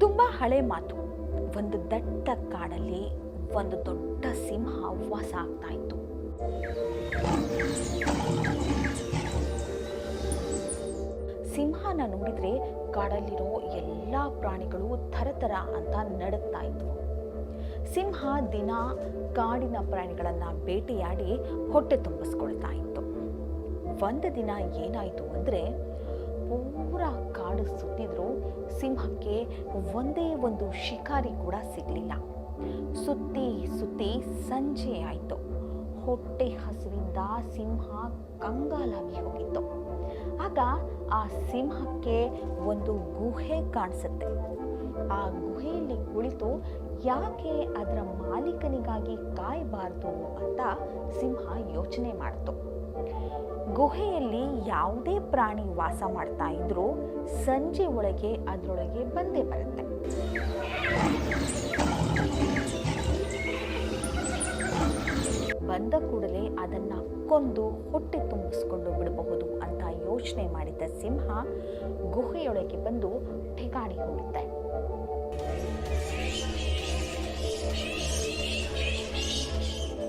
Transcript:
ತುಂಬ ಹಳೆ ಮಾತು. ಒಂದು ದಟ್ಟ ಕಾಡಲ್ಲಿ ಒಂದು ದೊಡ್ಡ ಸಿಂಹ ವಾಸ ಆಗ್ತಾ ಇತ್ತು. ಸಿಂಹನ ನೋಡಿದ್ರೆ ಕಾಡಲ್ಲಿರೋ ಎಲ್ಲ ಪ್ರಾಣಿಗಳು ಥರಥರ ಅಂತ ನಡುಗ್ತಾ ಇದ್ವು. ಸಿಂಹ ದಿನ ಕಾಡಿನ ಪ್ರಾಣಿಗಳನ್ನ ಬೇಟೆಯಾಡಿ ಹೊಟ್ಟೆ ತುಂಬಿಸ್ಕೊಳ್ತಾ ಇತ್ತು. ಒಂದು ದಿನ ಏನಾಯಿತು ಅಂದರೆ, ಪೂರ ಕಾಡು ಸುತ್ತಿದ್ರು ಸಿಂಹಕ್ಕೆ ಒಂದೇ ಒಂದು ಶಿಕಾರಿ ಕೂಡ ಸಿಗಲಿಲ್ಲ. ಸುತ್ತಿ ಸುತ್ತಿ ಸಂಜೆ ಆಯಿತು. ಹೊಟ್ಟೆ ಹಸಿವಿಂದ ಸಿಂಹ ಕಂಗಾಲಾಗಿ ಹೋಗಿತ್ತು. ಆಗ ಆ ಸಿಂಹಕ್ಕೆ ಒಂದು ಗುಹೆ ಕಾಣಿಸುತ್ತೆ. ಆ ಗುಹೆಯಲ್ಲಿ ಕುಳಿತು ಯಾಕೆ ಅದರ ಮಾಲೀಕನಿಗಾಗಿ ಕಾಯಬಾರ್ದು ಅಂತ ಸಿಂಹ ಯೋಚನೆ ಮಾಡಿತು. ಗುಹೆಯಲ್ಲಿ ಯಾವುದೇ ಪ್ರಾಣಿ ವಾಸ ಮಾಡ್ತಾ ಇದ್ರೂ ಸಂಜೆ ಒಳಗೆ ಅದರೊಳಗೆ ಬಂದೇ ಬರುತ್ತೆ. ಬಂದ ಕೂಡಲೇ ಅದನ್ನು ಕೊಂದು ಹೊಟ್ಟೆ ತುಂಬಿಸ್ಕೊಂಡು ಬಿಡಬಹುದು ಅಂತ ಯೋಚನೆ ಮಾಡಿದ ಸಿಂಹ ಗುಹೆಯೊಳಗೆ ಬಂದು ಠಿಕಾಣಿ ಹೂಡುತ್ತೆ.